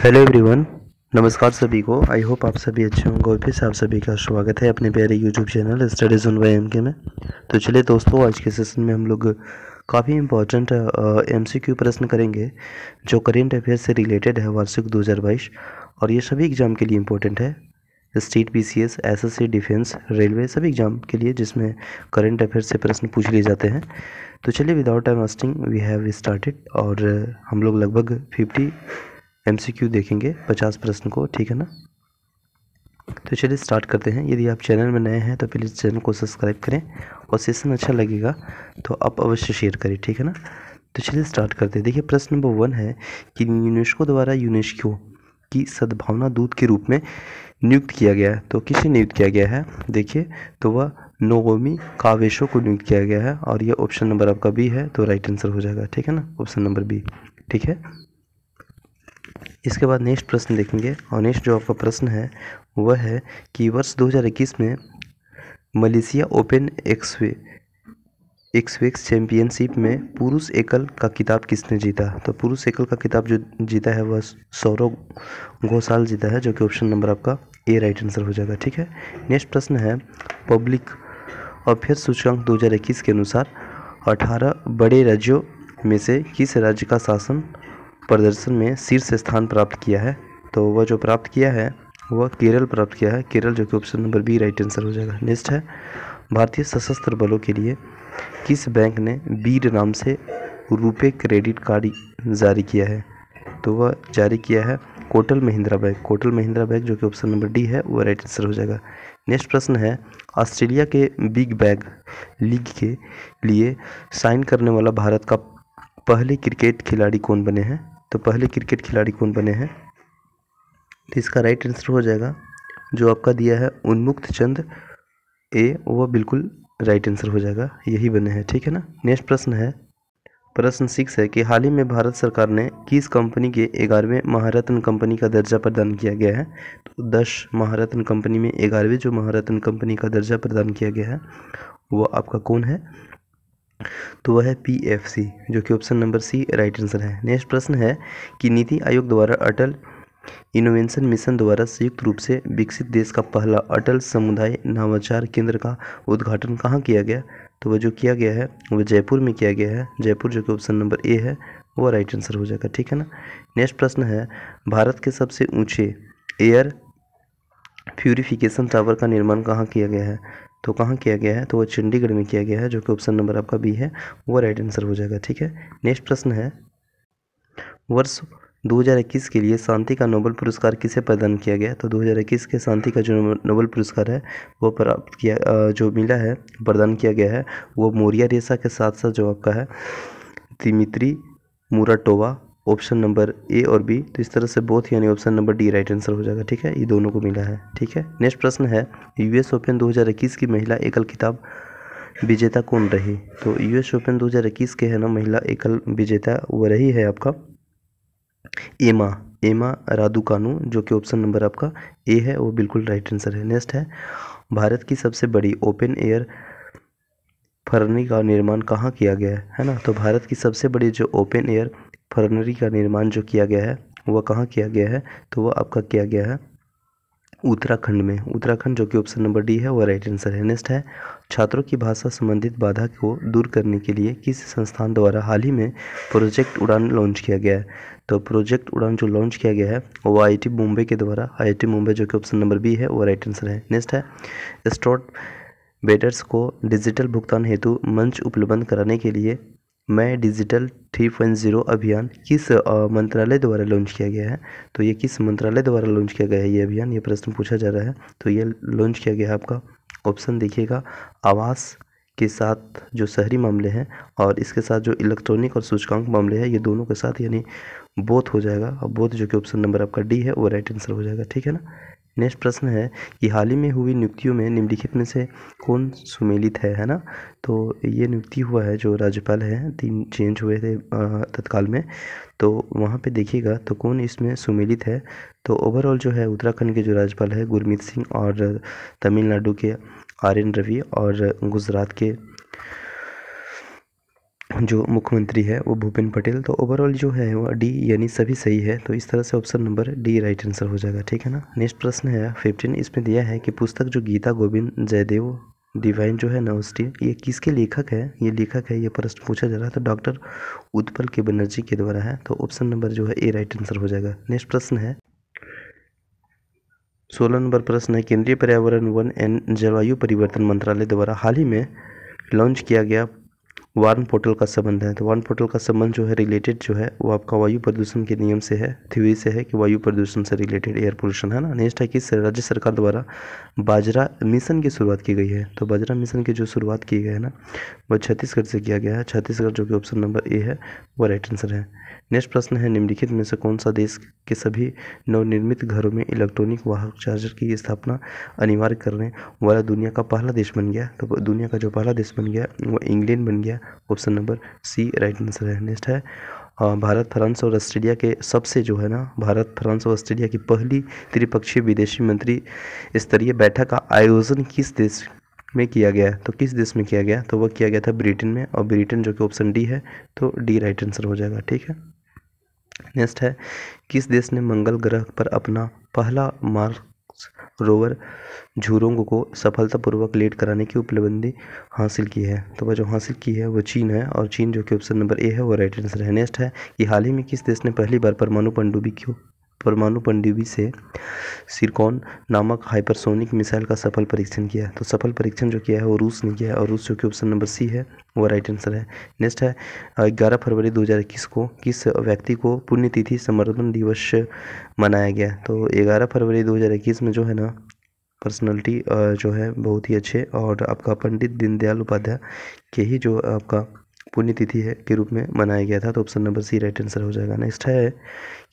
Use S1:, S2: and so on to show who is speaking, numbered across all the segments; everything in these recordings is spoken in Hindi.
S1: Hello everyone. नमस्कार सभी को। आई होप आप सभी अच्छे होंगे और फिर से आप सभी का स्वागत है अपने प्यारे YouTube channel studies on Y M K में। तो चलिए दोस्तों, आज के सेशन में हम लोग काफ़ी इम्पोर्टेंट एमसीक्यू प्रश्न करेंगे जो करेंट अफेयर से रिलेटेड है वार्षिक 2022, और ये सभी एग्ज़ाम के लिए इम्पोर्टेंट है। State PCS, SSC, defence, railway, सभी एग्ज़ाम के लिए जिसमें करंट अफेयर से प्रश्न पूछ लिए जाते हैं। तो चलिए without time wasting we have started, और हम लोग लगभग 50 एमसीक्यू देखेंगे, 50 प्रश्न को, ठीक है ना। तो चलिए स्टार्ट करते हैं। यदि आप चैनल में नए हैं तो प्लीज़ चैनल को सब्सक्राइब करें, और सेशन अच्छा लगेगा तो आप अवश्य शेयर करें, ठीक है ना। तो चलिए स्टार्ट करते हैं। देखिए प्रश्न नंबर 1 है कि यूनेस्को द्वारा यूनेस्को की सद्भावना दूत के रूप में नियुक्त किया गया है। तो किसे नियुक्त किया गया है? देखिए तो वह नोगोमी कावेशो को नियुक्त किया गया है, और ये ऑप्शन नंबर आपका बी है, तो राइट आंसर हो जाएगा, ठीक है ना, ऑप्शन नंबर बी, ठीक है। इसके बाद नेक्स्ट प्रश्न देखेंगे, और नेक्स्ट जो आपका प्रश्न है वह है कि वर्ष 2021 में मलेशिया ओपन एक्सवेक्स चैंपियनशिप में पुरुष एकल का खिताब किसने जीता? तो पुरुष एकल का खिताब जो जीता है वह सौरव घोषाल जीता है, जो कि ऑप्शन नंबर आपका ए राइट आंसर हो जाएगा, ठीक है। नेक्स्ट प्रश्न है पब्लिक अफेयर सूचकांक 2021 के अनुसार 18 बड़े राज्यों में से किस राज्य का शासन प्रदर्शन में शीर्ष स्थान प्राप्त किया है? तो वह जो प्राप्त किया है वह केरल प्राप्त किया है, केरल, जो कि option number B right answer हो जाएगा। नेक्स्ट है भारतीय सशस्त्र बलों के लिए किस बैंक ने बीड नाम से रुपे क्रेडिट कार्ड जारी किया है? तो वह जारी किया है कोटल महिंद्रा बैंक, कोटल महिंद्रा बैंक, जो कि ऑप्शन नंबर डी है, वो राइट आंसर हो जाएगा। नेक्स्ट प्रश्न है ऑस्ट्रेलिया के बिग बैग लीग के लिए साइन करने वाला भारत का पहले क्रिकेट खिलाड़ी कौन बने हैं? तो पहले क्रिकेट खिलाड़ी कौन बने हैं? तो इसका राइट आंसर हो जाएगा जो आपका दिया है उन्मुक्त चंद ए, वो बिल्कुल राइट आंसर हो जाएगा, यही बने हैं, ठीक है ना। नेक्स्ट प्रश्न है प्रश्न 6 है कि हाल ही में भारत सरकार ने किस कंपनी के 11वें महारत्न कंपनी का दर्जा प्रदान किया गया है? तो 10 महारत्न कंपनी में 11वें जो महारत्न कंपनी का दर्जा प्रदान किया गया है वो आपका कौन है? तो वह है पीएफसी, जो कि option number C right answer है। नेक्स्ट प्रश्न है कि नीति आयोग द्वारा अटल इनोवेशन मिशन द्वारा संयुक्त रूप से विकसित देश का पहला अटल समुदाय नवाचार केंद्र का उद्घाटन कहाँ किया गया? तो वह जो किया गया है वह जयपुर में किया गया है, जयपुर, जो कि ऑप्शन नंबर ए है, वो राइट आंसर हो जाएगा, ठीक है ना। नेक्स्ट प्रश्न है भारत के सबसे ऊंचे एयर प्यूरिफिकेशन टावर का निर्माण कहाँ किया गया है? तो कहाँ किया गया है? तो वह चंडीगढ़ में किया गया है, जो कि ऑप्शन नंबर आपका बी है, वो राइट आंसर हो जाएगा, ठीक है। नेक्स्ट प्रश्न है वर्ष 2021 के लिए शांति का नोबेल पुरस्कार किसे प्रदान किया गया? तो 2021 के शांति का जो नोबेल पुरस्कार है वो प्राप्त किया जो मिला है, प्रदान किया गया है, वो मोरिया रेसा के साथ साथ जो आपका है दिमित्री मुराटोवा, ऑप्शन नंबर ए और बी। तो इस तरह से बोथ यानी option number D right answer हो जाएगा, ठीक है, ये दोनों को मिला है, ठीक है। नेक्स्ट प्रश्न है यूएस ओपन 2021 की महिला एकल खिताब विजेता कौन रही? तो यूएस ओपन 2021 के है ना महिला एकल विजेता वो रही है आपका एमा रादुकानु, जो कि ऑप्शन नंबर आपका ए है, वो बिल्कुल राइट आंसर है। नेक्स्ट है भारत की सबसे बड़ी ओपन एयर फर्नेरी का निर्माण कहाँ किया गया है ना? तो भारत की सबसे बड़ी जो ओपन एयर फर्नेरी का निर्माण जो किया गया है वह कहाँ किया गया है? तो वह आपका किया गया है उत्तराखंड में, उत्तराखंड, जो कि ऑप्शन नंबर डी है, वो राइट आंसर है। नेक्स्ट है छात्रों की भाषा संबंधित बाधा को दूर करने के लिए किस संस्थान द्वारा हाल ही में प्रोजेक्ट उड़ान लॉन्च किया गया है? तो प्रोजेक्ट उड़ान जो लॉन्च किया गया है वो आईआईटी मुंबई के द्वारा, आईआईटी मुंबई, जो कि ऑप्शन नंबर बी है, वो राइट आंसर है। नेक्स्ट है स्टॉट बेडर्स को डिजिटल भुगतान हेतु मंच उपलब्ध कराने के लिए मैं डिजिटल 3.0 अभियान किस मंत्रालय द्वारा लॉन्च किया गया है? तो ये किस मंत्रालय द्वारा लॉन्च किया गया है ये अभियान, ये प्रश्न पूछा जा रहा है। तो ये लॉन्च किया गया है आपका ऑप्शन देखिएगा आवास के साथ जो शहरी मामले हैं, और इसके साथ जो इलेक्ट्रॉनिक और सूचकांक मामले हैं, ये दोनों के साथ यानी बोथ हो जाएगा, और बोथ जो कि ऑप्शन नंबर आपका डी है, वो राइट आंसर हो जाएगा, ठीक है ना। नेक्स्ट प्रश्न है कि हाल ही में हुई नियुक्तियों में निम्नलिखित में से कौन सुमेलित है ना? तो ये नियुक्ति हुआ है जो राज्यपाल है, 3 चेंज हुए थे तत्काल में, तो वहाँ पे देखिएगा तो कौन इसमें सुमेलित है। तो ओवरऑल जो है उत्तराखंड के जो राज्यपाल है गुरमीत सिंह, और तमिलनाडु के आर एन रवि, और गुजरात के जो मुख्यमंत्री है वो भूपेंद्र पटेल। तो ओवरऑल जो है वो डी यानी सभी सही है। तो इस तरह से option number D right answer हो जाएगा, ठीक है ना। नेक्स्ट प्रश्न है 15, इसमें दिया है कि पुस्तक जो गीता गोविंद जयदेव डिवाइन जो है नवोस्टी, ये किसके लेखक है? ये लेखक है, ये प्रश्न पूछा जा रहा है, तो डॉक्टर उत्पल के बनर्जी के द्वारा है। तो ऑप्शन नंबर जो है ए राइट आंसर हो जाएगा। नेक्स्ट प्रश्न है 16 नंबर प्रश्न है, केंद्रीय पर्यावरण वन एंड जलवायु परिवर्तन मंत्रालय द्वारा हाल ही में लॉन्च किया गया वार्न पोर्टल का संबंध है। तो वार्न पोर्टल का संबंध जो है रिलेटेड जो है वो आपका वायु प्रदूषण के नियम से है, थ्योरी से है कि वायु प्रदूषण से रिलेटेड एयर पोल्यूशन है ना। नेक्स्ट है कि राज्य सरकार द्वारा बाजरा मिशन की शुरुआत की गई है। तो बाजरा मिशन की जो शुरुआत की गई है ना वो छत्तीसगढ़ से किया गया है। छत्तीसगढ़ जो कि ऑप्शन नंबर ए है वो राइट आंसर है। नेक्स्ट प्रश्न है, निम्नलिखित में से कौन सा देश के सभी नवनिर्मित घरों में इलेक्ट्रॉनिक वाहक चार्जर की स्थापना अनिवार्य करने वाला दुनिया का पहला देश बन गया? तो दुनिया का जो पहला देश बन गया वो इंग्लैंड बन गया। Option number C right answer है। नेक्स्ट है भारत फ्रांस और ऑस्ट्रेलिया के सबसे जो है ना भारत फ्रांस और ऑस्ट्रेलिया की पहली त्रिपक्षीय विदेशी मंत्री स्तरीय बैठक का आयोजन किस देश में किया गया? तो किस देश में किया गया? तो वह किया गया था ब्रिटेन में, और ब्रिटेन जो कि ऑप्शन डी है, तो डी राइट आंसर हो जाएगा, ठीक है। नेक्स्ट है, किस देश ने मंगल ग्रह पर अपना पहला मार्स रोवर झुरोंग को सफलतापूर्वक लैंड कराने की उपलब्धि हासिल की है? तो वह जो हासिल की है वो चीन है, और चीन जो कि ऑप्शन नंबर ए है वो राइट आंसर है। नेक्स्ट है कि हाल ही में किस देश ने पहली बार परमाणु पनडुब्बी से सिरकॉन नामक हाइपरसोनिक मिसाइल का सफल परीक्षण किया? तो सफल परीक्षण जो किया है वो रूस ने किया है, और रूस जो कि ऑप्शन नंबर सी है वो राइट आंसर है। नेक्स्ट है 11 फरवरी 2021 को किस व्यक्ति को पुण्यतिथि समर्पण दिवस मनाया गया? तो 11 फरवरी 2021 में जो है ना पर्सनैलिटी जो है बहुत ही अच्छे, और आपका पंडित दीनदयाल उपाध्याय के ही जो आपका पुण्यतिथि है के रूप में मनाया गया था। तो option number C right answer हो जाएगा। नेक्स्ट है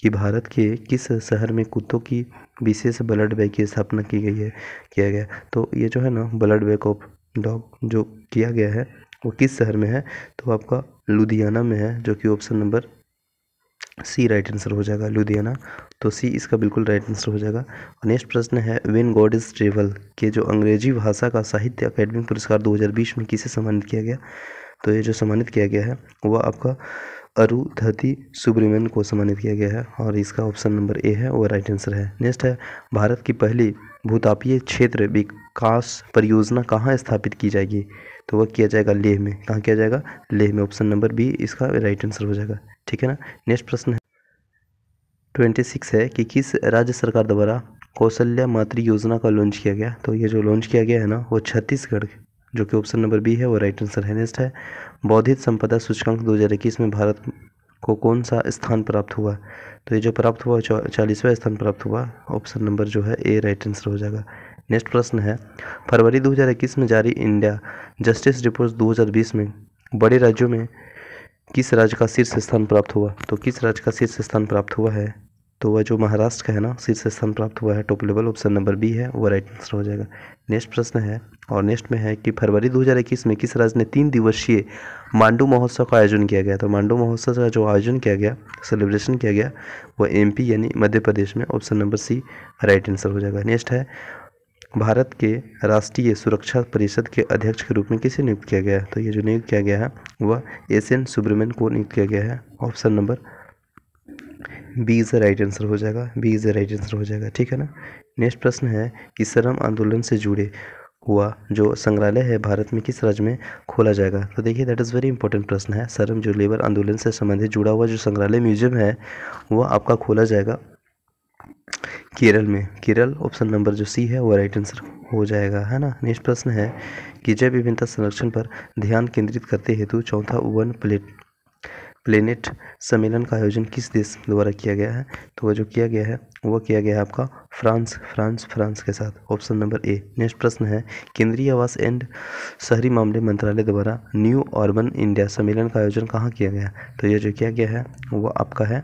S1: कि भारत के किस शहर में कुत्तों की विशेष ब्लड बैंक की स्थापना की गई है किया गया? तो ये जो है ना ब्लड बैंक ऑफ डॉग जो किया गया है वो किस शहर में है? तो आपका लुधियाना में है, जो कि option number C right answer हो जाएगा, लुधियाना। तो सी इसका बिल्कुल राइट आंसर हो जाएगा। नेक्स्ट प्रश्न है, व्हेन गॉड इज ट्रेवल के जो अंग्रेजी भाषा का साहित्य अकादमी पुरस्कार 2020 में किसे सम्मानित किया गया? तो ये जो सम्मानित किया गया है वह आपका अरुंधति सुब्रमण्यन को सम्मानित किया गया है, और इसका ऑप्शन नंबर ए है वो राइट आंसर है। नेक्स्ट है, भारत की पहली भूतापीय क्षेत्र विकास परियोजना कहाँ स्थापित की जाएगी? तो वह किया जाएगा लेह में। कहाँ किया जाएगा? लेह में। ऑप्शन नंबर बी इसका राइट आंसर हो जाएगा, ठीक है ना। नेक्स्ट प्रश्न है 26 है कि किस राज्य सरकार द्वारा कौशल्या मातृ योजना का लॉन्च किया गया? तो ये जो लॉन्च किया गया है ना वो छत्तीसगढ़, जो कि ऑप्शन नंबर बी है वो राइट आंसर है। नेक्स्ट है, बौद्धिक संपदा सूचकांक 2021 में भारत को कौन सा स्थान प्राप्त हुआ? तो ये जो प्राप्त हुआ 40वां स्थान प्राप्त हुआ। ऑप्शन नंबर जो है ए राइट आंसर हो जाएगा। नेक्स्ट प्रश्न है, फरवरी 2021 में जारी इंडिया जस्टिस रिपोर्ट 2020 में बड़े राज्यों में किस राज्य का शीर्ष स्थान प्राप्त हुआ? तो किस राज्य का शीर्ष स्थान प्राप्त हुआ है? तो वह जो महाराष्ट्र का है ना शीर्ष स्थान प्राप्त हुआ है, top level. Option number B है वो राइट आंसर हो जाएगा। नेक्स्ट प्रश्न है, और नेक्स्ट में है कि फरवरी 2021 में किस राज्य ने 3 दिवसीय मांडू महोत्सव का आयोजन किया गया? तो मांडू महोत्सव का जो आयोजन किया गया, सेलिब्रेशन किया गया, वो एमपी यानी मध्य प्रदेश में। Option number C right answer हो जाएगा। नेक्स्ट है, भारत के राष्ट्रीय सुरक्षा परिषद के अध्यक्ष के रूप में किसे नियुक्त किया गया? तो ये जो नियुक्त किया गया है वह एस.एन. सुब्रमण्यन को नियुक्त किया गया है। Option number B is right answer हो जाएगा, बी इज राइट आंसर हो जाएगा, ठीक है ना। नेक्स्ट प्रश्न है कि श्रम आंदोलन से जुड़े हुआ जो संग्रहालय है भारत में किस राज्य में खोला जाएगा? तो देखिए दैट इज़ वेरी इंपॉर्टेंट प्रश्न है। श्रम जो लेबर आंदोलन से संबंधित जुड़ा हुआ जो संग्रहालय म्यूजियम है वह आपका खोला जाएगा केरल में। केरल ऑप्शन नंबर जो सी है वो राइट आंसर हो जाएगा, है ना। नेक्स्ट प्रश्न है कि जैव विविधता संरक्षण पर ध्यान केंद्रित करते हेतु चौथा वन प्लेनेट सम्मेलन का आयोजन किस देश द्वारा किया गया है? तो वह जो किया गया है वो किया गया है आपका फ्रांस के साथ। Option number A. नेक्स्ट प्रश्न है, केंद्रीय आवास एंड शहरी मामले मंत्रालय द्वारा न्यू अर्बन इंडिया सम्मेलन का आयोजन कहाँ किया गया? तो ये जो किया गया है वो आपका है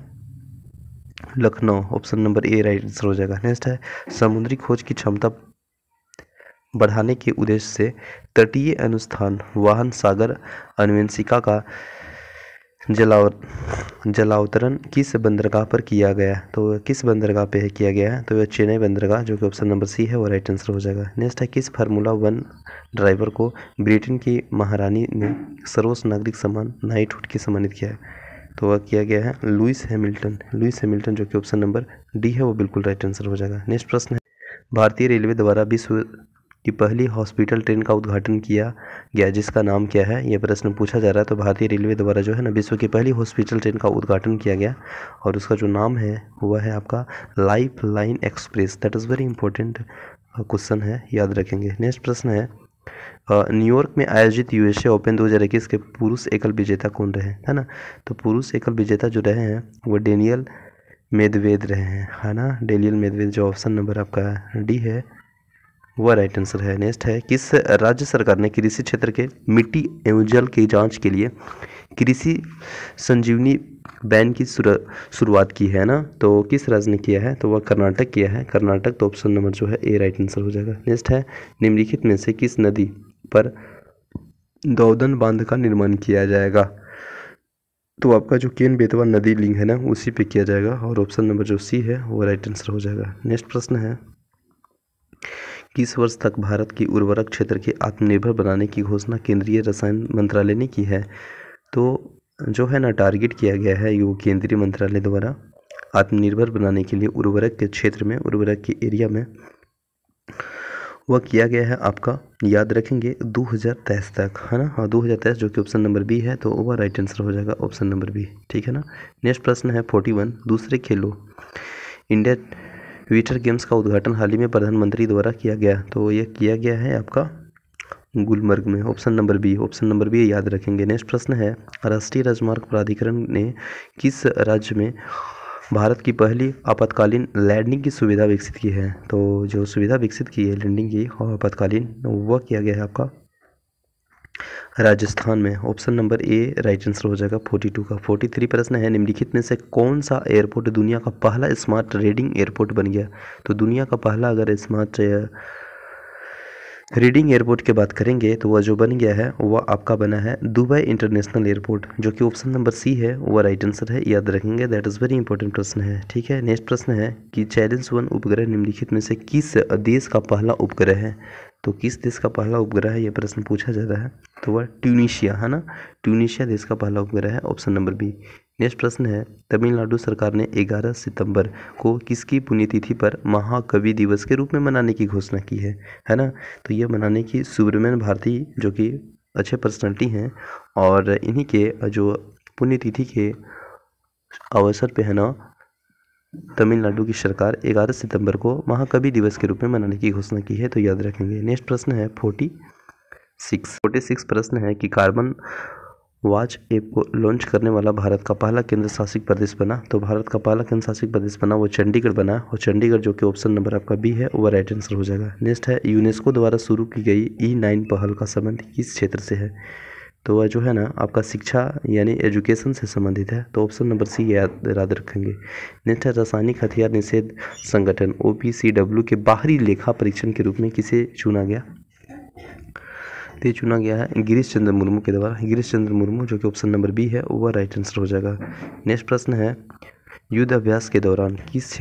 S1: Lucknow. Option number A right answer हो जाएगा। नेक्स्ट है, समुद्री खोज की क्षमता बढ़ाने के उद्देश्य से तटीय अनुसंधान वाहन सागर अन्वेषिका का जलावतरण किस बंदरगाह पर किया गया? तो किस बंदरगाह पे किया गया है? तो यह चेन्नई बंदरगाह, जो कि ऑप्शन नंबर सी है वो राइट आंसर हो जाएगा। नेक्स्ट है, किस फार्मूला 1 ड्राइवर को ब्रिटेन की महारानी ने सर्वोच्च नागरिक सम्मान नाइटहुड के सम्मानित किया है? तो वह किया गया है लुइस हैमिल्टन, जो कि ऑप्शन नंबर डी है वो बिल्कुल राइट आंसर हो जाएगा। नेक्स्ट प्रश्न है, भारतीय रेलवे द्वारा विश्व की पहली हॉस्पिटल ट्रेन का उद्घाटन किया गया जिसका नाम क्या है? यह प्रश्न पूछा जा रहा है। तो भारतीय रेलवे द्वारा जो है ना विश्व की पहली हॉस्पिटल ट्रेन का उद्घाटन किया गया और उसका जो नाम है वह है आपका life line express. That is very important question है, याद रखेंगे। नेक्स्ट प्रश्न है, न्यूयॉर्क में आयोजित यूएसए ओपन 2021 के पुरुष एकल विजेता कौन रहे? है ना, तो पुरुष एकल विजेता जो रहे हैं वो डेनियल मेदवेद रहे हैं, है ना, डेनियल मेदवेद, जो ऑप्शन नंबर आपका डी है वह राइट आंसर है। नेक्स्ट है, किस राज्य सरकार ने कृषि क्षेत्र के मिट्टी एवं जल की जांच के लिए कृषि संजीवनी बैन की शुरुआत की है ना? तो किस राज्य ने किया है? तो वह कर्नाटक किया है, कर्नाटक। तो ऑप्शन नंबर जो है ए राइट आंसर हो जाएगा। नेक्स्ट है, निम्नलिखित में से किस नदी पर दौधन बांध का निर्माण किया जाएगा? तो आपका जो केन बेतवा नदी लिंक है ना उसी पे किया जाएगा और ऑप्शन नंबर जो सी है वो राइट आंसर हो जाएगा। नेक्स्ट प्रश्न है, किस वर्ष तक भारत की उर्वरक क्षेत्र के आत्मनिर्भर बनाने की घोषणा केंद्रीय रसायन मंत्रालय ने की है? तो जो है ना टारगेट किया गया है ये केंद्रीय मंत्रालय द्वारा आत्मनिर्भर बनाने के लिए उर्वरक के क्षेत्र में, उर्वरक के एरिया में वह किया गया है आपका, याद रखेंगे 2023 तक, है ना। हाँ 2023, जो कि ऑप्शन नंबर बी है, तो वह राइट आंसर हो जाएगा ऑप्शन नंबर बी, ठीक है ना। नेक्स्ट प्रश्न है 41, दूसरे खेलो इंडिया विंटर गेम्स का उद्घाटन हाल ही में प्रधानमंत्री द्वारा किया गया, तो यह किया गया है आपका गुलमर्ग में, option number B, option number B याद रखेंगे। नेक्स्ट प्रश्न है, राष्ट्रीय राजमार्ग प्राधिकरण ने किस राज्य में भारत की पहली आपातकालीन लैंडिंग की सुविधा विकसित की है? तो जो सुविधा विकसित की है लैंडिंग की और आपातकालीन, वह किया गया है आपका राजस्थान में, option number A right answer हो जाएगा 42 का। 43 प्रश्न है, निम्नलिखित में से कौन सा एयरपोर्ट दुनिया का पहला स्मार्ट रीडिंग एयरपोर्ट बन गया? तो दुनिया का पहला अगर स्मार्ट रीडिंग एयरपोर्ट की बात करेंगे तो वह जो बन गया है वह आपका बना है दुबई इंटरनेशनल एयरपोर्ट, जो कि ऑप्शन नंबर सी है वह राइट आंसर है, याद रखेंगे। दैट इज़ वेरी इंपॉर्टेंट प्रश्न है, ठीक है। नेक्स्ट प्रश्न है कि चैलेंज 1 उपग्रह निम्नलिखित में से किस देश का पहला उपग्रह है? तो किस देश का पहला उपग्रह है, यह प्रश्न पूछा जा रहा है, तो वह ट्यूनीशिया, है ना, ट्यूनीशिया देश का पहला उपग्रह है, ऑप्शन नंबर बी। नेक्स्ट प्रश्न है, तमिलनाडु सरकार ने 11 सितंबर को किसकी पुण्यतिथि पर महाकवि दिवस के रूप में मनाने की घोषणा की है ना? तो यह मनाने की सुब्रमण्यम भारती, जो कि अच्छे पर्सनालिटी हैं और इन्हीं के जो पुण्यतिथि के अवसर पे है ना तमिलनाडु की सरकार 11 सितंबर को महाकवि दिवस के रूप में मनाने की घोषणा की है, तो याद रखेंगे। नेक्स्ट प्रश्न है 46 प्रश्न है कि कार्बन वॉच ऐप को लॉन्च करने वाला भारत का पहला केंद्र शासित प्रदेश बना, तो भारत का पहला केंद्र शासित प्रदेश बना वो चंडीगढ़ बना, और चंडीगढ़ जो कि ऑप्शन नंबर आपका बी है वो राइट आंसर हो जाएगा। नेक्स्ट है, यूनेस्को द्वारा शुरू की गई E9 पहल का संबंध किस क्षेत्र से है? तो वह जो है ना आपका शिक्षा यानी एजुकेशन से संबंधित है, तो ऑप्शन नंबर सी याद रखेंगे। नेक्स्ट है, रासायनिक हथियार निषेध संगठन OPCW के बाहरी लेखा परीक्षण के रूप में किसे चुना गया? तो चुना गया है गिरीश चंद्र मुर्मू के द्वारा, गिरीश चंद्र मुर्मू, जो कि ऑप्शन नंबर बी है वह राइट आंसर हो जाएगा। नेक्स्ट प्रश्न है, युद्ध अभ्यास के दौरान किस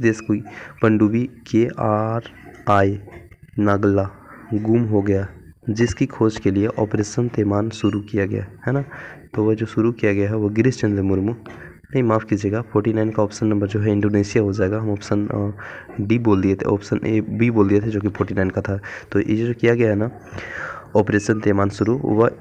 S1: देश की पनडुब्बी KRI नागला गुम हो गया, जिसकी खोज के लिए ऑपरेशन तैमान शुरू किया गया, है ना? तो वह जो शुरू किया गया है वो गिरीश चंद्र मुर्मू, नहीं माफ़ कीजिएगा 49 का ऑप्शन नंबर जो है इंडोनेशिया हो जाएगा। हम ऑप्शन डी बोल दिए थे, ऑप्शन बी बोल दिए थे जो कि 49 का था। तो ये जो किया गया है ना ऑपरेशन तैमान शुरू, वह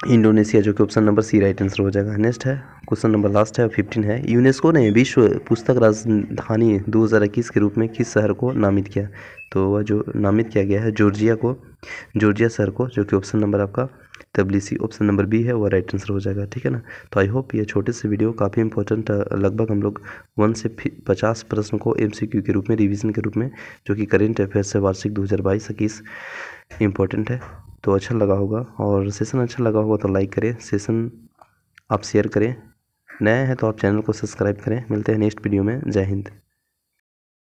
S1: इंडोनेशिया, जो कि option number C right answer हो जाएगा। नेक्स्ट है क्वेश्चन नंबर लास्ट है 15 है, यूनेस्को ने विश्व पुस्तक राजधानी 2021 के रूप में किस शहर को नामित किया? तो वह जो नामित किया गया है जॉर्जिया शहर को, जो कि ऑप्शन नंबर आपका तबलिसी, ऑप्शन नंबर बी है वो राइट आंसर हो जाएगा, ठीक है ना। तो आई होप ये छोटे से वीडियो काफ़ी इंपॉर्टेंट, लगभग हम लोग 1 से 50 प्रश्न को MCQ के रूप में, रिवीजन के रूप में, जो कि करेंट अफेयर्स से वार्षिक 2022-21 इंपॉर्टेंट है। तो अच्छा लगा होगा, और सेशन अच्छा लगा होगा तो लाइक करें, सेशन आप शेयर करें, नए हैं तो आप चैनल को सब्सक्राइब करें। मिलते हैं नेक्स्ट वीडियो में, जय हिंद।